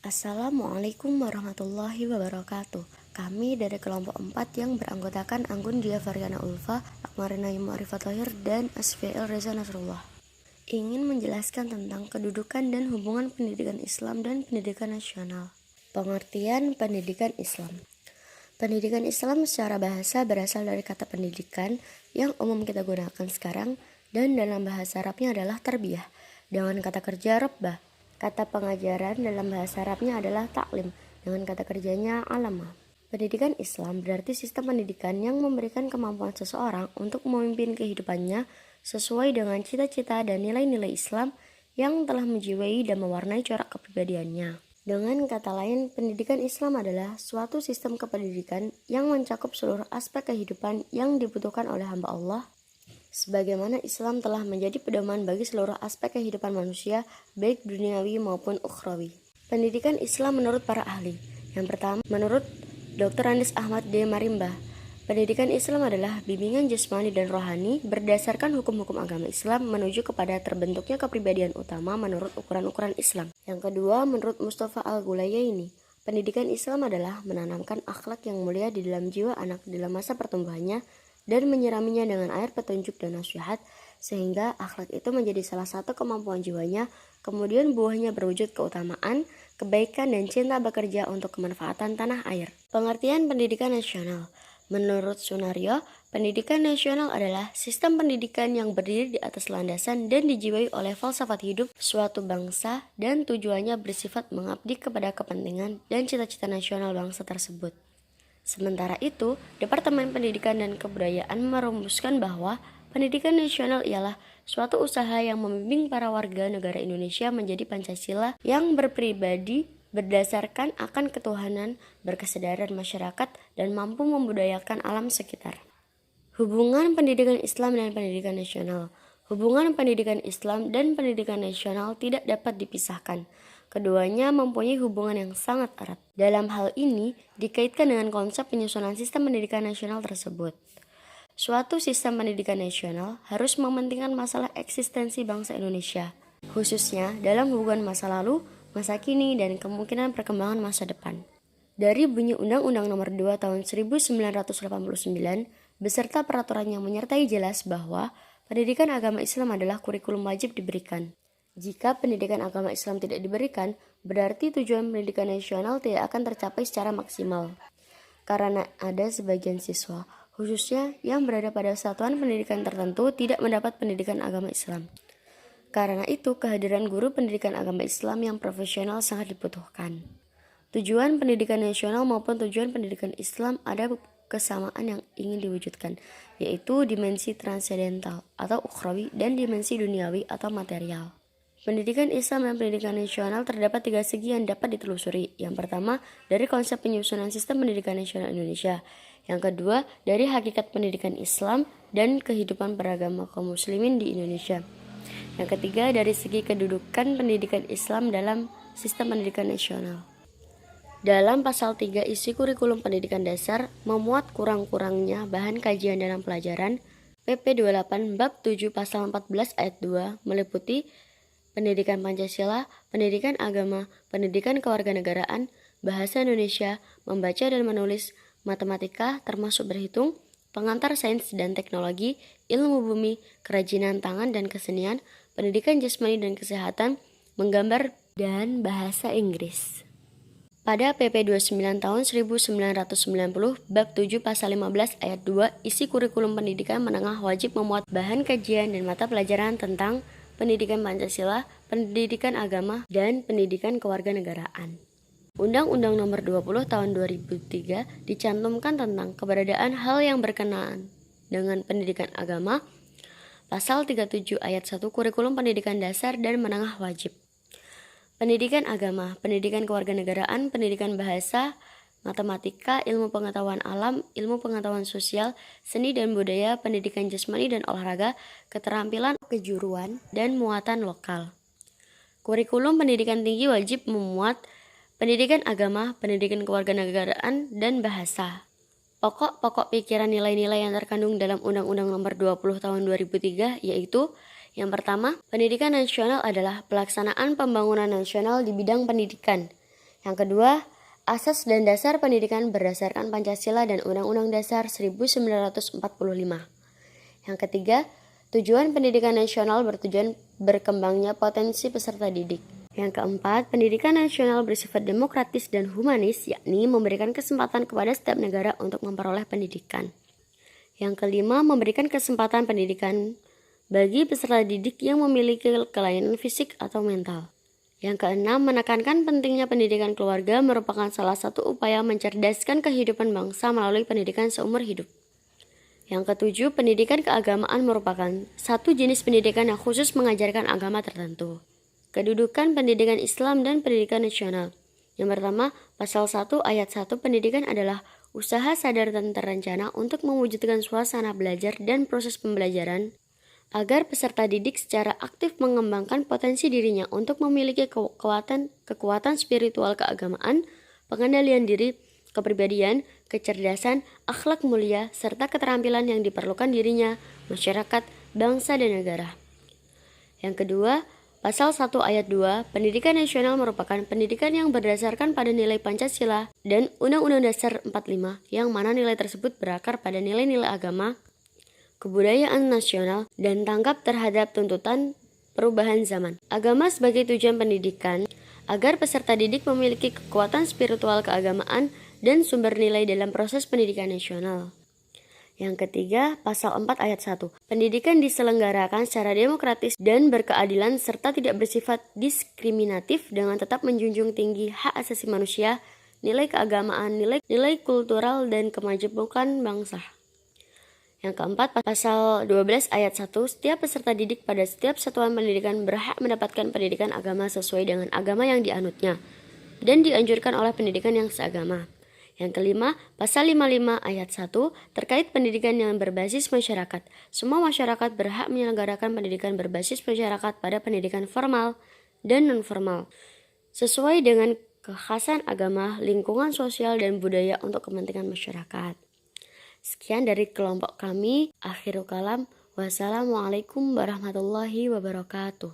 Assalamualaikum warahmatullahi wabarakatuh. Kami dari kelompok 4 yang beranggotakan Anggun Dia Variana Ulfa, Akmarina Ma'rifat Thohir, dan Asfiel Reza Nasrullah, ingin menjelaskan tentang kedudukan dan hubungan pendidikan Islam dan pendidikan nasional. Pengertian pendidikan Islam. Pendidikan Islam secara bahasa berasal dari kata pendidikan yang umum kita gunakan sekarang, dan dalam bahasa Arabnya adalah tarbiyah dengan kata kerja rabbah. Kata pengajaran dalam bahasa Arabnya adalah taklim dengan kata kerjanya alama. Pendidikan Islam berarti sistem pendidikan yang memberikan kemampuan seseorang untuk memimpin kehidupannya sesuai dengan cita-cita dan nilai-nilai Islam yang telah menjiwai dan mewarnai corak kepribadiannya. Dengan kata lain, pendidikan Islam adalah suatu sistem kependidikan yang mencakup seluruh aspek kehidupan yang dibutuhkan oleh hamba Allah, sebagaimana Islam telah menjadi pedoman bagi seluruh aspek kehidupan manusia, baik duniawi maupun ukhrawi. Pendidikan Islam menurut para ahli. Yang pertama, menurut Dr. Andes Ahmad D. Marimba, pendidikan Islam adalah bimbingan jasmani dan rohani berdasarkan hukum-hukum agama Islam menuju kepada terbentuknya kepribadian utama menurut ukuran-ukuran Islam. Yang kedua, menurut Mustafa Al-Ghulayaini, pendidikan Islam adalah menanamkan akhlak yang mulia di dalam jiwa anak dalam masa pertumbuhannya dan menyiraminya dengan air petunjuk dan nasihat, sehingga akhlak itu menjadi salah satu kemampuan jiwanya, kemudian buahnya berwujud keutamaan, kebaikan, dan cinta bekerja untuk kemanfaatan tanah air. Pengertian pendidikan nasional. Menurut Sunario, pendidikan nasional adalah sistem pendidikan yang berdiri di atas landasan dan dijiwai oleh falsafat hidup suatu bangsa dan tujuannya bersifat mengabdi kepada kepentingan dan cita-cita nasional bangsa tersebut. Sementara itu, Departemen Pendidikan dan Kebudayaan merumuskan bahwa pendidikan nasional ialah suatu usaha yang membimbing para warga negara Indonesia menjadi Pancasila yang berpribadi berdasarkan akan ketuhanan, berkesadaran masyarakat, dan mampu membudayakan alam sekitar. Hubungan pendidikan Islam dan pendidikan nasional. Hubungan pendidikan Islam dan pendidikan nasional tidak dapat dipisahkan. Keduanya mempunyai hubungan yang sangat erat. Dalam hal ini, dikaitkan dengan konsep penyusunan sistem pendidikan nasional tersebut. Suatu sistem pendidikan nasional harus mementingkan masalah eksistensi bangsa Indonesia, khususnya dalam hubungan masa lalu, masa kini, dan kemungkinan perkembangan masa depan. Dari bunyi Undang-Undang Nomor 2 Tahun 1989, beserta peraturan yang menyertai jelas bahwa pendidikan agama Islam adalah kurikulum wajib diberikan. Jika pendidikan agama Islam tidak diberikan, berarti tujuan pendidikan nasional tidak akan tercapai secara maksimal. Karena ada sebagian siswa, khususnya yang berada pada satuan pendidikan tertentu, tidak mendapat pendidikan agama Islam. Karena itu, kehadiran guru pendidikan agama Islam yang profesional sangat dibutuhkan. Tujuan pendidikan nasional maupun tujuan pendidikan Islam ada kesamaan yang ingin diwujudkan, yaitu dimensi transendental atau ukhrawi dan dimensi duniawi atau material. Pendidikan Islam dan pendidikan nasional terdapat 3 segi yang dapat ditelusuri. Yang pertama, dari konsep penyusunan sistem pendidikan nasional Indonesia. Yang kedua, dari hakikat pendidikan Islam dan kehidupan beragama kaum muslimin di Indonesia. Yang ketiga, dari segi kedudukan pendidikan Islam dalam sistem pendidikan nasional. Dalam pasal 3 isi kurikulum pendidikan dasar memuat kurang-kurangnya bahan kajian dalam pelajaran. PP 28 bab 7 pasal 14 ayat 2 meliputi pendidikan Pancasila, pendidikan agama, pendidikan kewarganegaraan, bahasa Indonesia, membaca dan menulis, matematika termasuk berhitung, pengantar sains dan teknologi, ilmu bumi, kerajinan tangan dan kesenian, pendidikan jasmani dan kesehatan, menggambar, dan bahasa Inggris. Pada PP 29 tahun 1990 bab 7 pasal 15 ayat 2 isi kurikulum pendidikan menengah wajib memuat bahan kajian dan mata pelajaran tentang pendidikan Pancasila, pendidikan agama, dan pendidikan kewarganegaraan. Undang-Undang Nomor 20 Tahun 2003 dicantumkan tentang keberadaan hal yang berkenaan dengan pendidikan agama, pasal 37 ayat 1 kurikulum pendidikan dasar dan menengah wajib. Pendidikan agama, pendidikan kewarganegaraan, pendidikan bahasa, matematika, ilmu pengetahuan alam, ilmu pengetahuan sosial, seni dan budaya, pendidikan jasmani dan olahraga, keterampilan kejuruan, dan muatan lokal. Kurikulum pendidikan tinggi wajib memuat pendidikan agama, pendidikan kewarganegaraan, dan bahasa. Pokok-pokok pikiran nilai-nilai yang terkandung dalam Undang-Undang Nomor 20 Tahun 2003 yaitu: yang pertama, pendidikan nasional adalah pelaksanaan pembangunan nasional di bidang pendidikan. Yang kedua, asas dan dasar pendidikan berdasarkan Pancasila dan Undang-Undang Dasar 1945. Yang ketiga, tujuan pendidikan nasional bertujuan berkembangnya potensi peserta didik. Yang keempat, pendidikan nasional bersifat demokratis dan humanis, yakni memberikan kesempatan kepada setiap negara untuk memperoleh pendidikan. Yang kelima, memberikan kesempatan pendidikan bagi peserta didik yang memiliki kelainan fisik atau mental. Yang keenam, menekankan pentingnya pendidikan keluarga merupakan salah satu upaya mencerdaskan kehidupan bangsa melalui pendidikan seumur hidup. Yang ketujuh, pendidikan keagamaan merupakan satu jenis pendidikan yang khusus mengajarkan agama tertentu. Kedudukan pendidikan Islam dan pendidikan nasional. Yang pertama, pasal 1 ayat 1 pendidikan adalah usaha sadar dan terencana untuk mewujudkan suasana belajar dan proses pembelajaran agar peserta didik secara aktif mengembangkan potensi dirinya untuk memiliki kekuatan spiritual keagamaan, pengendalian diri, kepribadian, kecerdasan, akhlak mulia, serta keterampilan yang diperlukan dirinya, masyarakat, bangsa, dan negara. Yang kedua, pasal 1 ayat 2, pendidikan nasional merupakan pendidikan yang berdasarkan pada nilai Pancasila dan Undang-Undang Dasar 45, yang mana nilai tersebut berakar pada nilai-nilai agama, kebudayaan nasional, dan tanggap terhadap tuntutan perubahan zaman. Agama sebagai tujuan pendidikan agar peserta didik memiliki kekuatan spiritual keagamaan dan sumber nilai dalam proses pendidikan nasional. Yang ketiga, pasal 4 ayat 1. Pendidikan diselenggarakan secara demokratis dan berkeadilan serta tidak bersifat diskriminatif dengan tetap menjunjung tinggi hak asasi manusia, nilai keagamaan, nilai kultural, dan kemajemukan bangsa. Yang keempat, pasal 12 ayat 1, setiap peserta didik pada setiap satuan pendidikan berhak mendapatkan pendidikan agama sesuai dengan agama yang dianutnya dan dianjurkan oleh pendidikan yang seagama. Yang kelima, pasal 55 ayat 1 terkait pendidikan yang berbasis masyarakat. Semua masyarakat berhak menyelenggarakan pendidikan berbasis masyarakat pada pendidikan formal dan non-formal sesuai dengan kekhasan agama, lingkungan sosial, dan budaya untuk kepentingan masyarakat. Sekian dari kelompok kami. Akhirul kalam. Wassalamualaikum warahmatullahi wabarakatuh.